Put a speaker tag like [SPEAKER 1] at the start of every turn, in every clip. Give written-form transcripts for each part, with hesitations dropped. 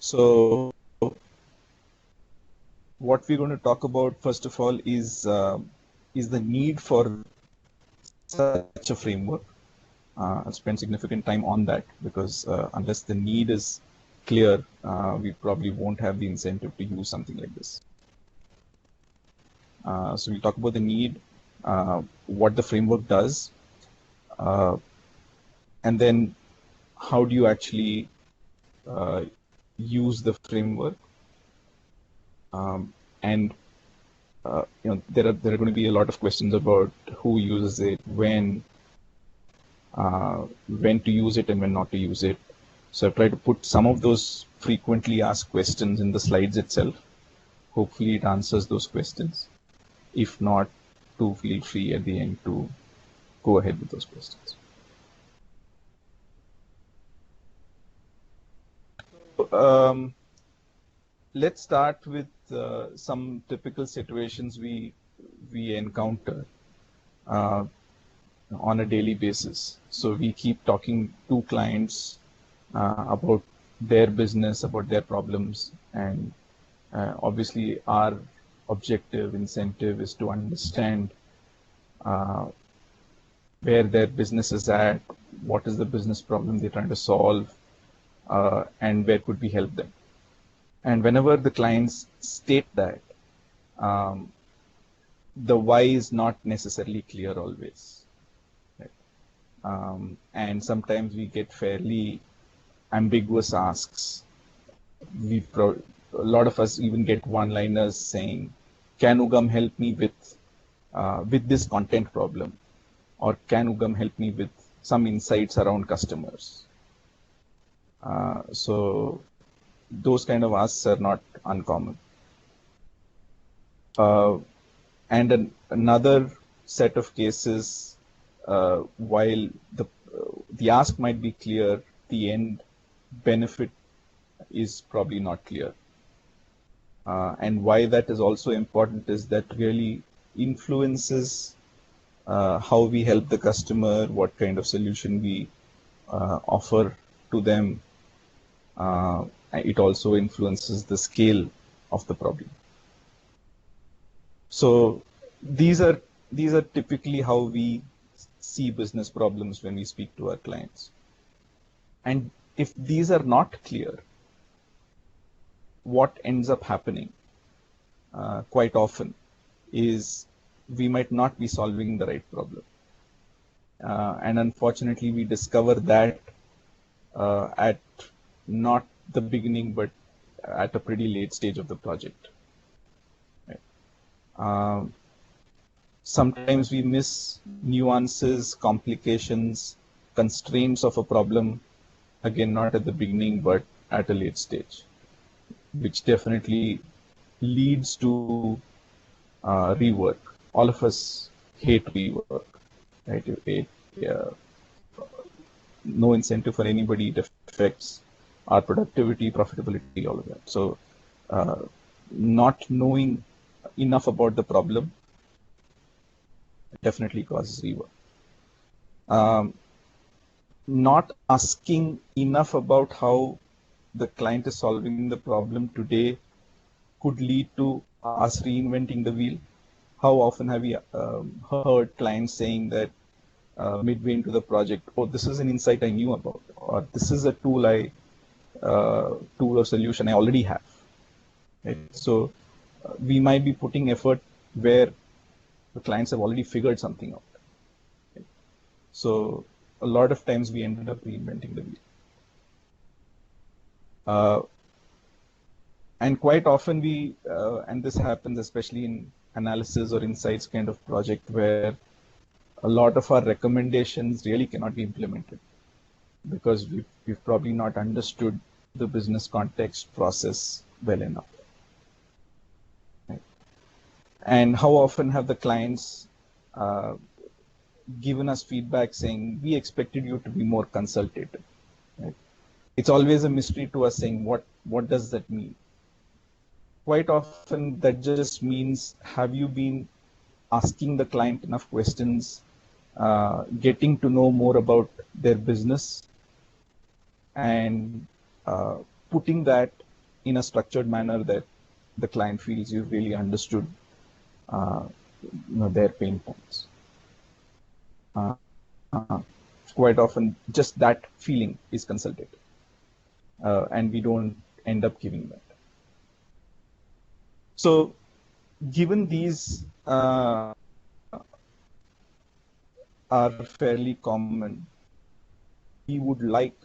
[SPEAKER 1] So what we're going to talk about first of all is the need for such a framework. I'll spend significant time on that because unless the need is clear, we probably won't have the incentive to use something like this. So we'll talk about the need, what the framework does, and then how do you actually use the framework, and there are going to be a lot of questions about who uses it, when to use it and when not to use it. So I've tried to put some of those frequently asked questions in the slides itself. Hopefully it answers those questions. If not, do feel free at the end to go ahead with those questions. Let's start with some typical situations we encounter on a daily basis. So we keep talking to clients about their business, about their problems, and obviously our objective, incentive is to understand where their business is at, what is the business problem they're trying to solve, and where could we help them. And whenever the clients state that, the why is not necessarily clear always. Right? And sometimes we get fairly ambiguous asks. A lot of us even get one-liners saying, "Can Ugam help me with this content problem?" Or "Can Ugam help me with some insights around customers?" So those kind of asks are not uncommon. And another set of cases, while the ask might be clear, the end benefit is probably not clear. And why that is also important is that really influences how we help the customer, what kind of solution we offer to them. It also influences the scale of the problem. So these are typically how we see business problems when we speak to our clients. And if these are not clear, what ends up happening quite often is we might not be solving the right problem. And unfortunately, we discover that at not the beginning, but at a pretty late stage of the project. Right? Sometimes we miss nuances, complications, constraints of a problem, again, not at the beginning, but at a late stage, which definitely leads to rework. All of us hate rework, right? No incentive for anybody. It affects our productivity, profitability, all of that. So not knowing enough about the problem definitely causes rework. Not asking enough about how the client is solving the problem today could lead to us reinventing the wheel. How often have we heard clients saying that midway into the project, "Oh, this is an insight I knew about," or "This is a tool or solution I already have." Right? So we might be putting effort where the clients have already figured something out. Right? So a lot of times we ended up reinventing the wheel. And quite often and this happens especially in analysis or insights kind of project, where a lot of our recommendations really cannot be implemented because we've probably not understood the business context process well enough. Right? And how often have the clients given us feedback saying, "We expected you to be more consultative." Right? It's always a mystery to us saying, what does that mean? Quite often that just means, have you been asking the client enough questions, getting to know more about their business, and putting that in a structured manner that the client feels you've really understood their pain points. Quite often, just that feeling is consultative, and we don't end up giving that. So, given these are fairly common, we would like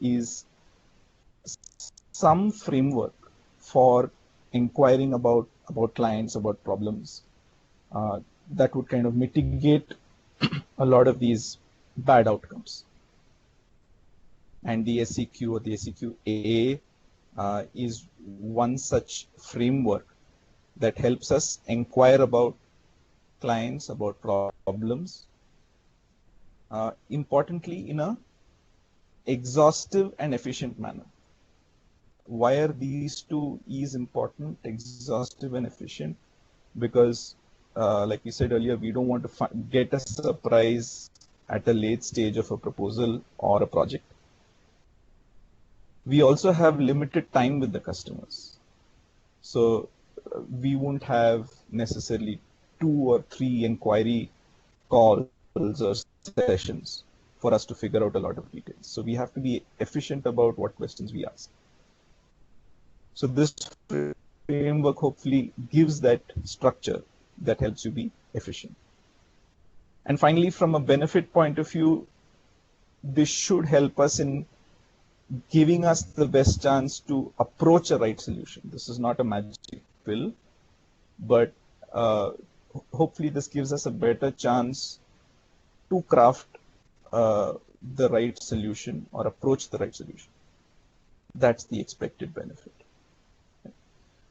[SPEAKER 1] is some framework for inquiring about clients, about problems, that would kind of mitigate a lot of these bad outcomes. And the SCQ or the SCQA is one such framework that helps us inquire about clients, about problems, importantly in a exhaustive and efficient manner. Why are these two E's important, exhaustive and efficient? Because like we said earlier, we don't want to get a surprise at a late stage of a proposal or a project. We also have limited time with the customers. So we won't have necessarily 2 or 3 inquiry calls or sessions for us to figure out a lot of details. So we have to be efficient about what questions we ask. So this framework hopefully gives that structure that helps you be efficient. And finally, from a benefit point of view, this should help us in giving us the best chance to approach a right solution. This is not a magic pill, but hopefully this gives us a better chance to craft the right solution or approach the right solution. That's the expected benefit.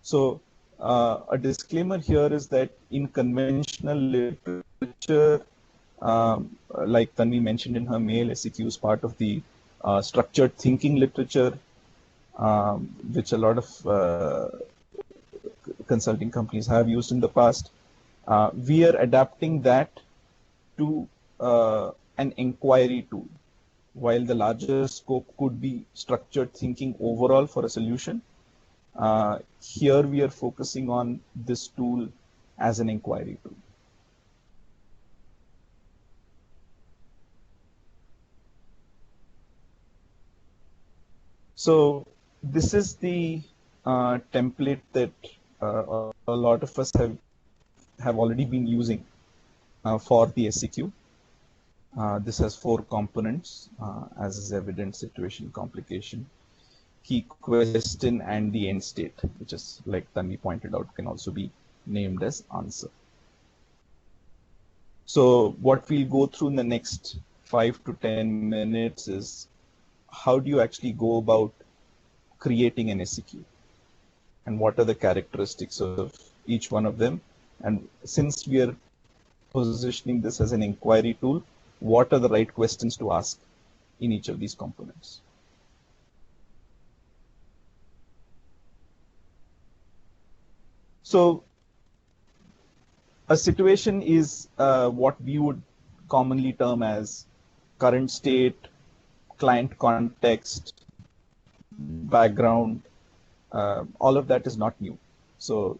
[SPEAKER 1] So a disclaimer here is that in conventional literature, like Tanvi mentioned in her mail, SCQ is part of the structured thinking literature, which a lot of consulting companies have used in the past. We are adapting that to an inquiry tool. While the larger scope could be structured thinking overall for a solution, here we are focusing on this tool as an inquiry tool. So this is the template that a lot of us have already been using for the SCQ. This has 4 components, as is evident: situation, complication, key question, and the end state, which is, like Tanvi pointed out, can also be named as answer. So what we'll go through in the next 5 to 10 minutes is how do you actually go about creating an SCQ, and what are the characteristics of each one of them. And since we are positioning this as an inquiry tool, what are the right questions to ask in each of these components? So a situation is what we would commonly term as current state, client context, background. All of that is not new. So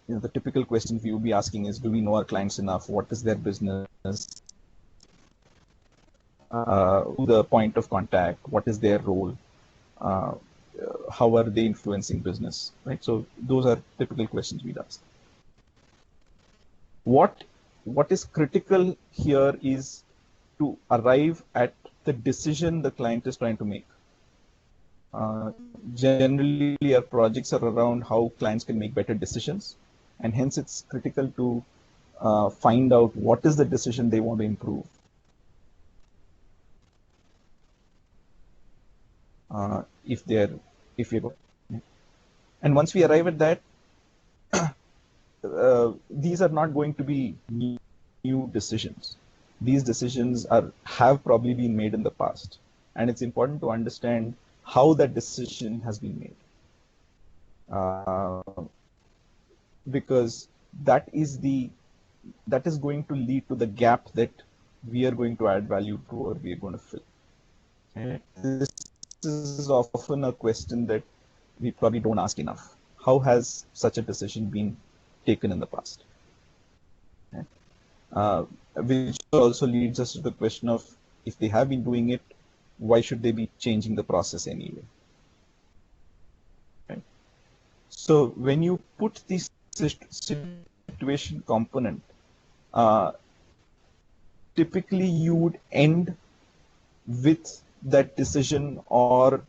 [SPEAKER 1] the typical questions we would be asking is, do we know our clients enough? What is their business? Who the point of contact? What is their role? How are they influencing business? Right. So those are typical questions we'd ask. What is critical here is to arrive at the decision the client is trying to make. Generally, our projects are around how clients can make better decisions, and hence it's critical to find out what is the decision they want to improve. And once we arrive at that, these are not going to be new decisions. These decisions have probably been made in the past, and it's important to understand how that decision has been made, because that is going to lead to the gap that we are going to add value to, or we are going to fill. This is often a question that we probably don't ask enough. How has such a decision been taken in the past? Okay. Which also leads us to the question of, if they have been doing it, why should they be changing the process anyway? Right. So when you put this situation component, typically you would end with that decision or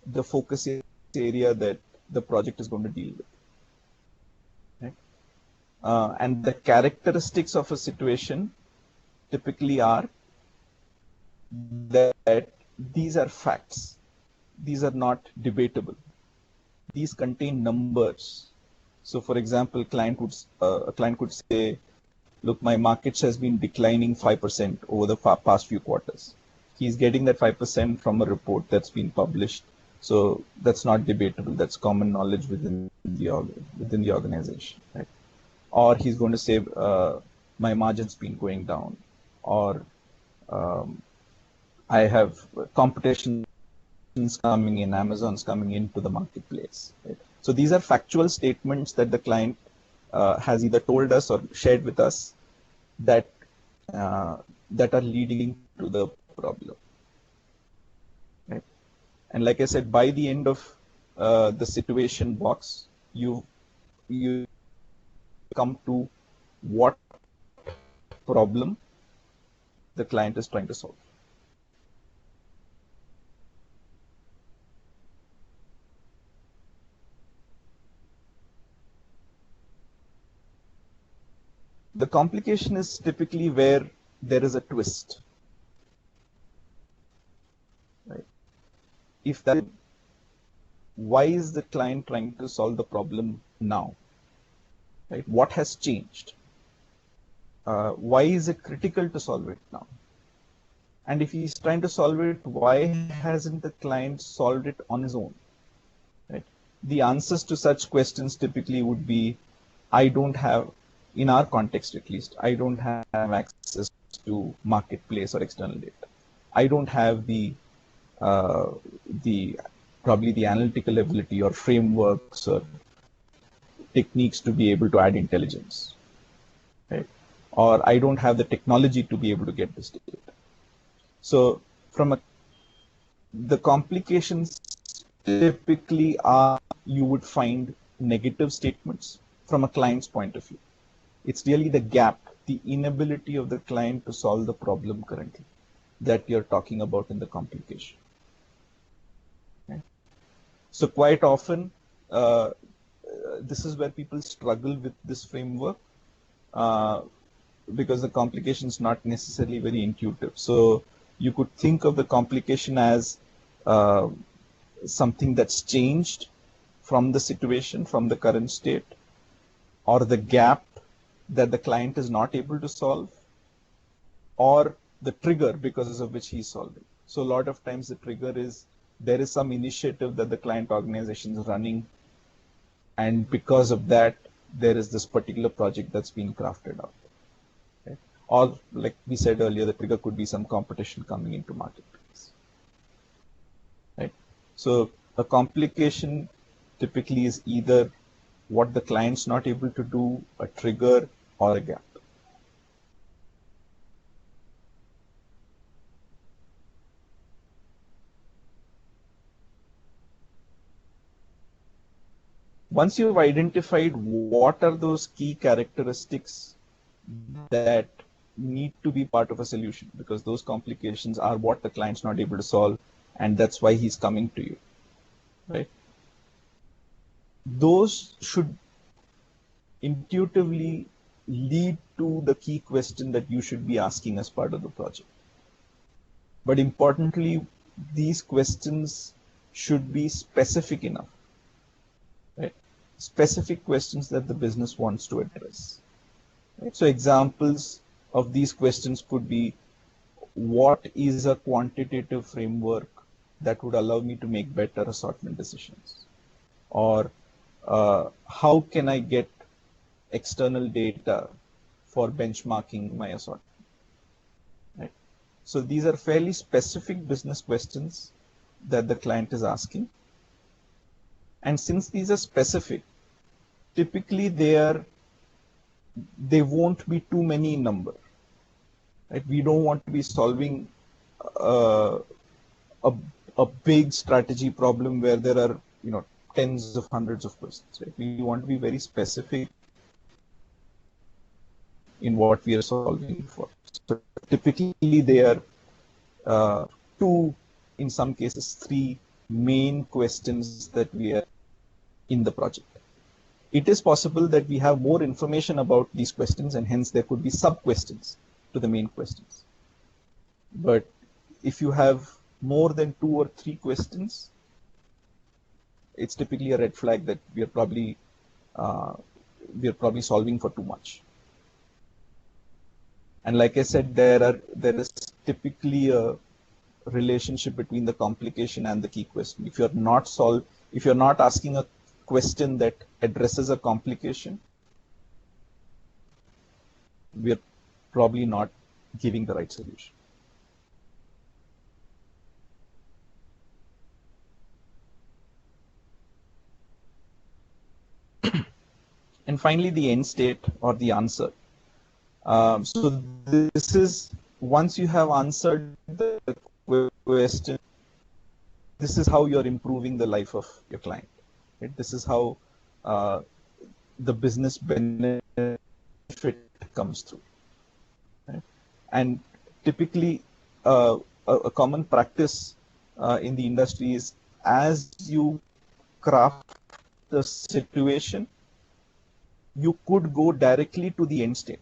[SPEAKER 1] the focus area that the project is going to deal with. Right? And the characteristics of a situation typically are that these are facts. These are not debatable. These contain numbers. So, for example, a client could say, look, my markets has been declining 5% over the past few quarters. He's getting that 5% from a report that's been published. So that's not debatable. That's common knowledge within the organization. Right? Or he's going to say, my margin's been going down, or I have competition coming in, Amazon's coming into the marketplace. Right? So these are factual statements that the client has either told us or shared with us that that are leading to the problem. Right? And like I said, by the end of the situation box, you come to what problem the client is trying to solve. The complication is typically where there is a twist. Right? If that, why is the client trying to solve the problem now? Right? What has changed? Why is it critical to solve it now? And if he's trying to solve it, why hasn't the client solved it on his own? Right? The answers to such questions typically would be, I don't have, in our context at least, I don't have access to marketplace or external data. I don't have the probably the analytical ability or frameworks or techniques to be able to add intelligence. Right? Or I don't have the technology to be able to get this data. So the complications typically are, you would find negative statements from a client's point of view. It's really the gap, the inability of the client to solve the problem currently that you're talking about in the complication. Okay? So quite often, this is where people struggle with this framework because the complication is not necessarily very intuitive. So you could think of the complication as something that's changed from the situation, from the current state, or the gap that the client is not able to solve, or the trigger because of which he's solving. So a lot of times the trigger is, there is some initiative that the client organization is running, and because of that, there is this particular project that's being crafted out. Okay? Or like we said earlier, the trigger could be some competition coming into marketplace. Right? So a complication typically is either what the client's not able to do, a trigger, or a gap. Once you've identified what are those key characteristics that need to be part of a solution, because those complications are what the client's not able to solve, and that's why he's coming to you, right? Those should intuitively lead to the key question that you should be asking as part of the project. But importantly, these questions should be specific enough. Right? Specific questions that the business wants to address. Right? So examples of these questions could be, what is a quantitative framework that would allow me to make better assortment decisions? Or how can I get external data for benchmarking my assortment? Right? So these are fairly specific business questions that the client is asking. And since these are specific, typically they won't be too many in number. Right? We don't want to be solving uh, a, a big strategy problem where there are, tens of hundreds of questions. Right? We want to be very specific in what we are solving for. So typically they are two, in some cases three main questions that we are in the project. It is possible that we have more information about these questions and hence there could be sub-questions to the main questions. But if you have more than 2 or 3 questions, it's typically a red flag that we are probably solving for too much. And like I said, there is typically a relationship between the complication and the key question. If you're not asking a question that addresses a complication, we're probably not giving the right solution. And finally, the end state or the answer. So this is, once you have answered the question, this is how you're improving the life of your client. Right? This is how the business benefit comes through. Right? And typically, a common practice in the industry is, as you craft the situation, you could go directly to the end state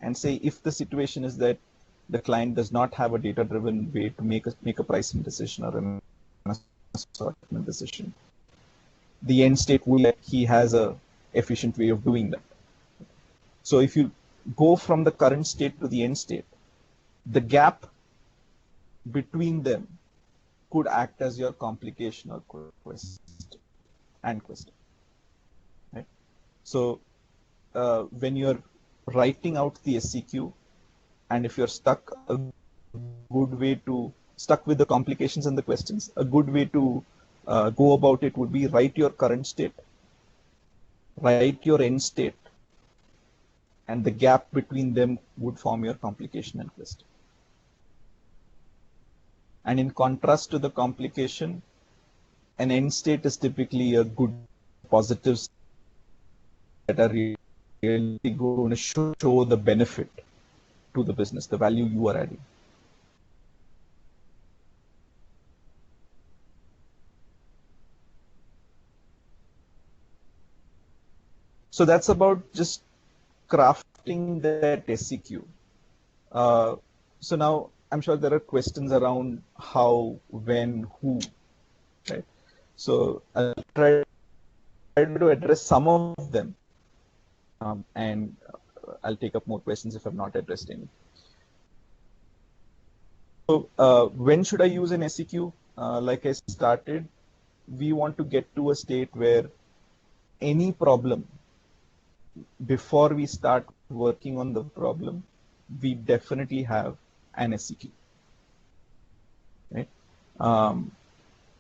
[SPEAKER 1] and say, if the situation is that the client does not have a data-driven way to make a pricing decision or an assortment decision, the end state will let he has a efficient way of doing that. So if you go from the current state to the end state, the gap between them could act as your complication or question. Right? So when you're writing out the SCQ, and if you're stuck with the complications and the questions, a good way to go about it would be write your current state, write your end state, and the gap between them would form your complication and question. And in contrast to the complication, an end state is typically a good positive that are really going to show the benefit to the business, the value you are adding. So that's about just crafting that SCQ. So now I'm sure there are questions around how, when, who, right? So I'll try to address some of them, and I'll take up more questions if I've not addressed any. So when should I use an SCQ? Like I started, we want to get to a state where any problem, before we start working on the problem, we definitely have an SCQ. Right?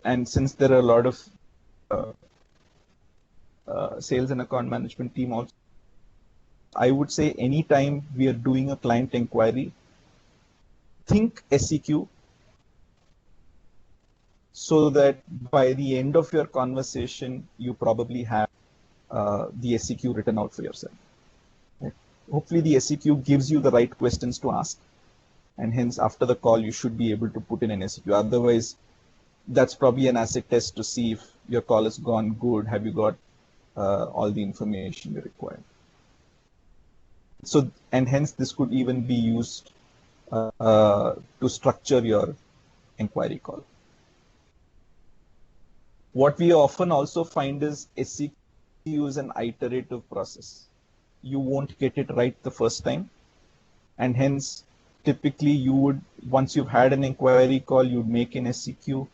[SPEAKER 1] And since there are a lot of sales and account management team also, I would say anytime we are doing a client inquiry, think SCQ, so that by the end of your conversation, you probably have the SCQ written out for yourself. Right? Hopefully the SCQ gives you the right questions to ask, and hence after the call, you should be able to put in an SCQ. Otherwise, that's probably an acid test to see if your call has gone good. Have you got all the information you require? So, and hence this could even be used to structure your inquiry call. What we often also find is SCQ is an iterative process. You won't get it right the first time, and hence typically you would, once you've had an inquiry call, you'd make an SCQ,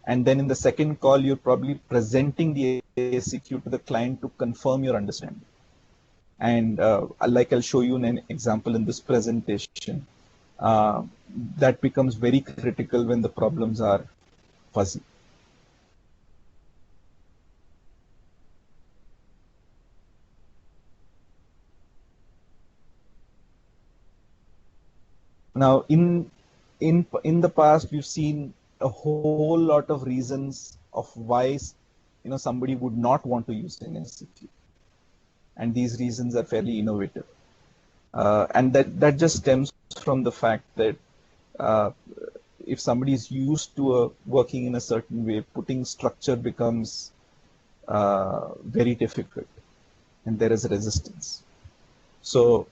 [SPEAKER 1] and then in the second call, you're probably presenting the SCQ to the client to confirm your understanding. And like I'll show you an example in this presentation, that becomes very critical when the problems are fuzzy. Now, in the past, we've seen a whole lot of reasons of why somebody would not want to use an SCQ, and these reasons are fairly innovative, and that just stems from the fact that uh, if somebody is used to working in a certain way, putting structure becomes very difficult, and there is resistance. So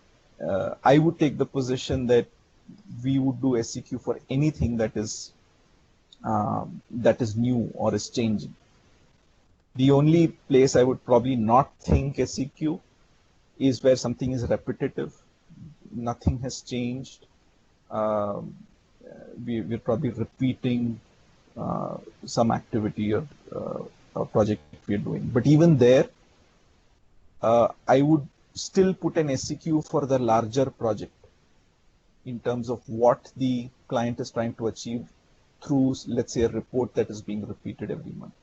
[SPEAKER 1] I would take the position that we would do SCQ for anything that is new or is changing. The only place I would probably not think SCQ is where something is repetitive, nothing has changed. We're probably repeating some activity or project we're doing. But even there, I would still put an SCQ for the larger project in terms of what the client is trying to achieve through, let's say, a report that is being repeated every month.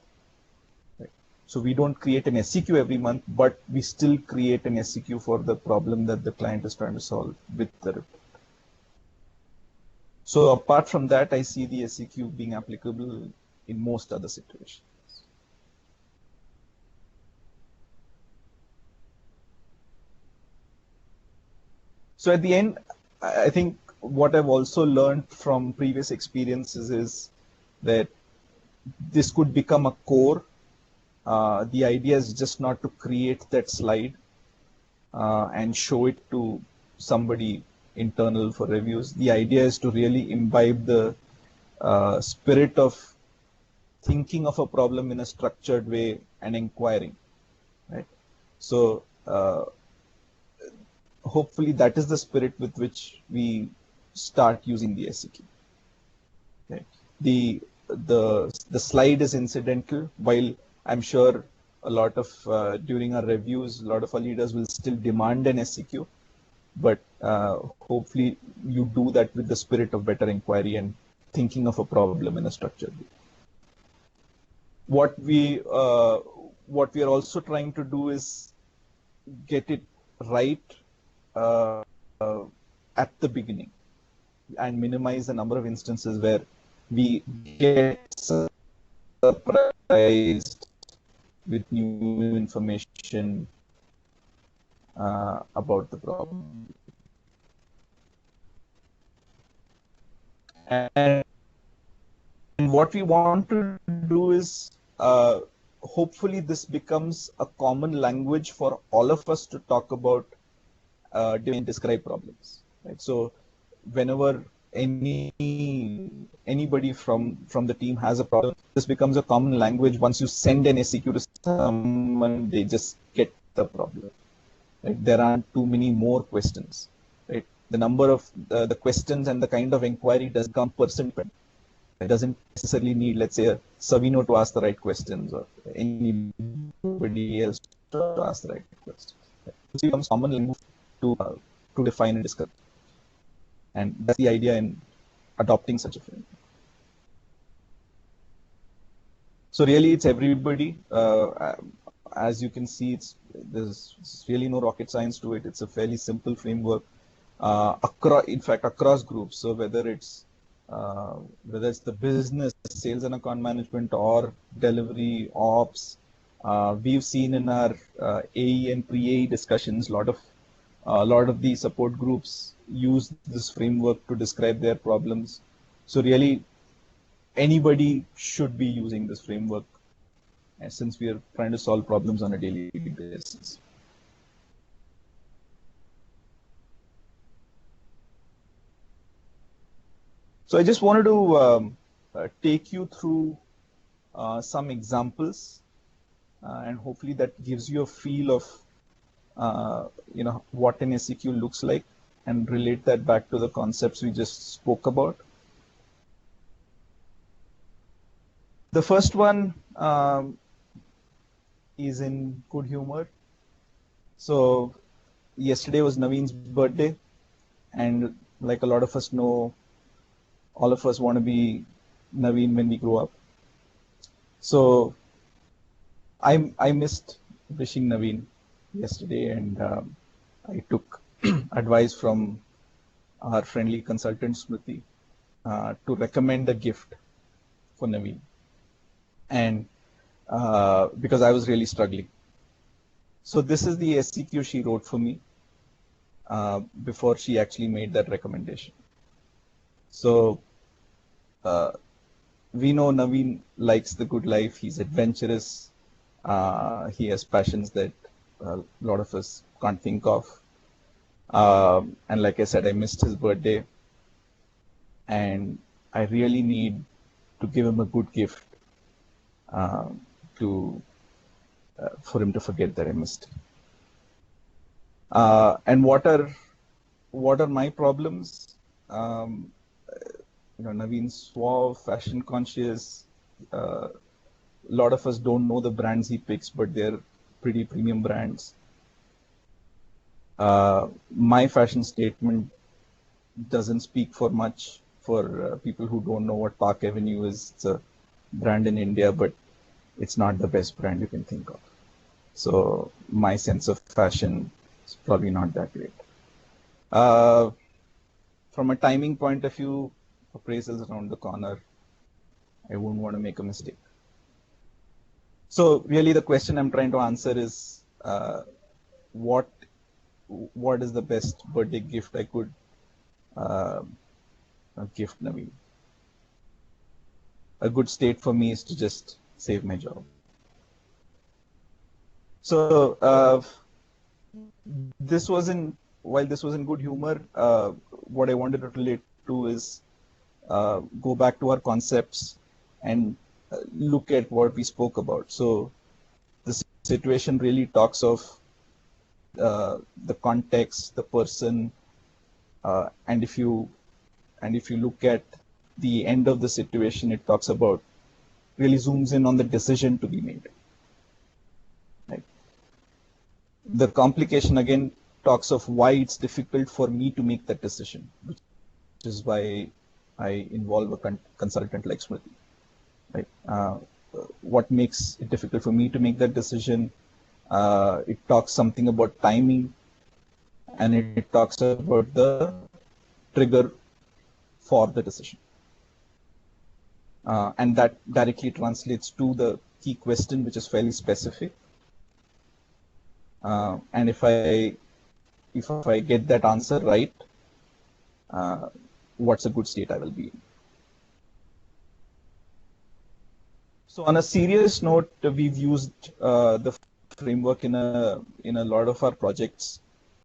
[SPEAKER 1] Right? So we don't create an SCQ every month, but we still create an SCQ for the problem that the client is trying to solve with the report. So apart from that, I see the SCQ being applicable in most other situations. So at the end, I think what I've also learned from previous experiences is that this could become a core. The idea is just not to create that slide and show it to somebody internal for reviews. The idea is to really imbibe the spirit of thinking of a problem in a structured way and inquiring, right? So hopefully that is the spirit with which we start using the SCQ. Okay. The slide is incidental, while I'm sure a lot of during our reviews, a lot of our leaders will still demand an SCQ, but hopefully you do that with the spirit of better inquiry and thinking of a problem in a structured way. What we are also trying to do is get it right at the beginning and minimize the number of instances where we get surprised with new information about the problem. And what we want to do is hopefully this becomes a common language for all of us to talk about describe problems. Right? So whenever anybody from the team has a problem, this becomes a common language. Once you send an SCQ to someone, they just get the problem. Right? There aren't too many more questions. Right? The number of the questions and the kind of inquiry does come person dependent. It doesn't necessarily need, let's say, a Savino to ask the right questions or anybody else to ask the right questions. Right? It becomes common language to define and discuss. And that's the idea in adopting such a framework. So really, it's everybody. As you can see, there's really no rocket science to it. It's a fairly simple framework across groups. So whether it's the business, sales and account management, or delivery, ops, we've seen in our AE and pre-AE discussions, a lot of the support groups use this framework to describe their problems. So really, anybody should be using this framework since we are trying to solve problems on a daily basis. So I just wanted to take you through some examples, and hopefully that gives you a feel of what an SCQ looks like, and relate that back to the concepts we just spoke about. The first one is in good humor. So yesterday was Naveen's birthday, and like a lot of us know, all of us want to be Naveen when we grow up. So I missed wishing Naveen yesterday, and I took advice from our friendly consultant Smriti, to recommend a gift for Naveen, and because I was really struggling. So this is the SCQ she wrote for me before she actually made that recommendation. So uh, we know Naveen likes the good life. He's adventurous. He has passions that a lot of us can't think of. And like I said, I missed his birthday, and I really need to give him a good gift uh, to for him to forget that I missed. And what are my problems? Um, Naveen's suave, fashion conscious. A lot of us don't know the brands he picks, but they're pretty premium brands. My fashion statement doesn't speak for much for people who don't know what Park Avenue is. It's a brand in India, but it's not the best brand you can think of. So my sense of fashion is probably not that great. Uh, from a timing point of view, appraisals around the corner. I wouldn't want to make a mistake. So really, the question I'm trying to answer is what what is the best birthday gift I could uh, gift Naveen? A good state for me is to just save my job. So this wasn't while this was in good humor. What I wanted to relate to is go back to our concepts and look at what we spoke about. So the situation really talks of the context, the person, and if you look at the end of the situation, it talks about really zooms in on the decision to be made. Right? The complication again talks of why it's difficult for me to make that decision, which is why I involve a consultant like Smriti. Right? What makes it difficult for me to make that decision? It talks something about timing, and it talks about the trigger for the decision. And that directly translates to the key question, which is fairly specific. And if I get that answer right, what's a good state I will be in? So on a serious note, we've used the framework in a lot of our projects.